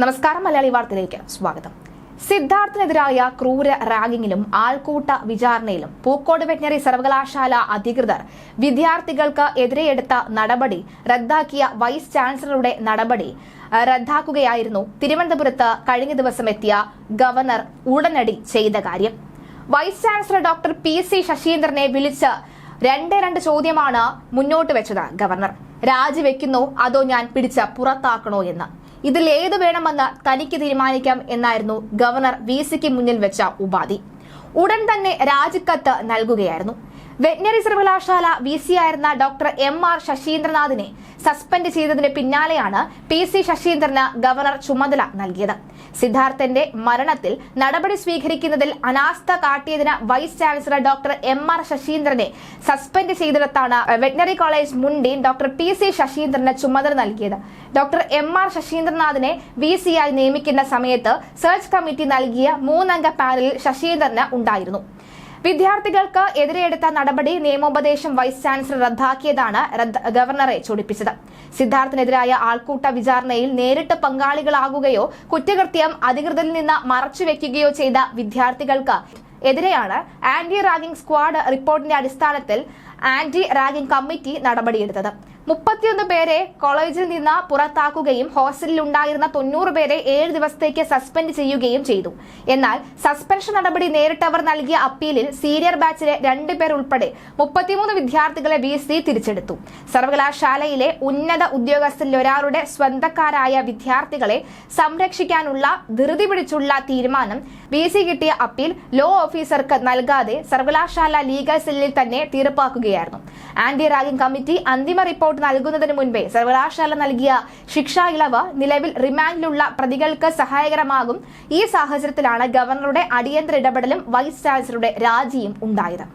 നമസ്കാരം, മലയാളി വാർത്തയിലേക്ക് സ്വാഗതം. സിദ്ധാർത്ഥിനെതിരായ ക്രൂര റാഗിങ്ങിലും ആൾക്കൂട്ട വിചാരണയിലും പൂക്കോട് വെറ്ററിനറി സർവകലാശാല അധികൃതർ വിദ്യാർത്ഥികൾക്ക് എതിരെയെടുത്ത നടപടി റദ്ദാക്കിയ വൈസ് ചാൻസലറുടെ നടപടി റദ്ദാക്കുകയായിരുന്നു തിരുവനന്തപുരത്ത് കഴിഞ്ഞ ദിവസം എത്തിയ ഗവർണർ ഉടനടി ചെയ്ത കാര്യം. Vice chancellor doctor PC. ശശീന്ദ്രനെ വിളിച്ച് രണ്ട് ചോദ്യമാണ് മുന്നോട്ട് വെച്ചത് ഗവർണർ. രാജിവെക്കുന്നോ അതോ ഞാൻ പിടിച്ച് പുറത്താക്കണോ എന്ന്. ഇതിൽ ഏത് വേണമെന്ന് തനിക്ക് തീരുമാനിക്കാം എന്നായിരുന്നു ഗവർണർ വി.സിക്ക് മുന്നിൽ വെച്ച ഉപാധി. ഉടൻ തന്നെ രാജിക്കത്ത് നൽകുകയായിരുന്നു. വെറ്ററിനറി സർവകലാശാല വി.സി ആയിരുന്ന ഡോക്ടർ എം.ആർ. ശശീന്ദ്രനാഥിനെ സസ്പെൻഡ് ചെയ്തതിന് പിന്നാലെയാണ് പി.സി. ശശീന്ദ്രന് ഗവർണർ ചുമതല നൽകിയത്. സിദ്ധാർത്ഥന്റെ മരണത്തിൽ നടപടി സ്വീകരിക്കുന്നതിൽ അനാസ്ഥ കാട്ടിയതിന് വൈസ് ചാൻസലർ ഡോക്ടർ എം.ആർ. ശശീന്ദ്രനെ സസ്പെൻഡ് ചെയ്തിടത്താണ് വെറ്ററിനറി കോളേജ് മുൻ ഡീൻ ഡോക്ടർ പി.സി. ശശീന്ദ്രന് ചുമതല നൽകിയത്. ഡോക്ടർ എം.ആർ. ശശീന്ദ്രനാഥിനെ വി.സി ആയി നിയമിക്കുന്ന സമയത്ത് സെർച്ച് കമ്മിറ്റി നൽകിയ 3 അംഗ പാനലിൽ ശശീന്ദ്രന് ഉണ്ടായിരുന്നു. വിദ്യാർത്ഥികൾക്ക് എതിരെയെടുത്ത നടപടി നിയമോപദേശം വൈസ് ചാൻസലർ റദ്ദാക്കിയതാണ് ഗവർണറെ ചൊടിപ്പിച്ചത്. സിദ്ധാർത്ഥിനെതിരായ ആൾക്കൂട്ട വിചാരണയിൽ നേരിട്ട് പങ്കാളികളാകുകയോ കുറ്റകൃത്യം അധികൃതരിൽ നിന്ന് മറച്ചുവെക്കുകയോ ചെയ്ത വിദ്യാർത്ഥികൾക്ക് എതിരെയാണ് ആന്റി റാഗിംഗ് സ്ക്വാഡ് റിപ്പോർട്ടിന്റെ അടിസ്ഥാനത്തിൽ ആന്റി റാഗിംഗ് കമ്മിറ്റി നടപടിയെടുത്തത്. 31 പേരെ കോളേജിൽ നിന്ന് പുറത്താക്കുകയും ഹോസ്റ്റലിൽ ഉണ്ടായിരുന്ന 90 പേരെ 7 ദിവസത്തേക്ക് സസ്പെൻഡ് ചെയ്യുകയും ചെയ്തു. എന്നാൽ സസ്പെൻഷൻ നടപടി നേരിട്ടവർ നൽകിയ അപ്പീലിൽ സീനിയർ ബാച്ചിലെ 2 പേർ ഉൾപ്പെടെ 33 വിദ്യാർത്ഥികളെ വി.സി തിരിച്ചെടുത്തു. സർവകലാശാലയിലെ ഉന്നത ഉദ്യോഗസ്ഥരിൽ ഒരാളുടെ സ്വന്തക്കാരായ വിദ്യാർത്ഥികളെ സംരക്ഷിക്കാനുള്ള ധൃതി പിടിച്ചുള്ള തീരുമാനം വി.സി കിട്ടിയ അപ്പീൽ ലോ ഓഫീസർക്ക് നൽകാതെ സർവകലാശാല ലീഗൽ സെല്ലിൽ തന്നെ തീർപ്പാക്കുകയായിരുന്നു. ആന്റി റാഗിംഗ് കമ്മിറ്റി അന്തിമ റിപ്പോർട്ട് നൽകുന്നതിന് മുൻപേ സർവകലാശാല നൽകിയ ശിക്ഷാ ഇളവ് നിലവിൽ റിമാൻഡിലുള്ള പ്രതികൾക്ക് സഹായകരമാകും. ഈ സാഹചര്യത്തിലാണ് ഗവർണറുടെ അടിയന്തര ഇടപെടലും വൈസ് ചാൻസലറുടെ രാജിയും ഉണ്ടായത്.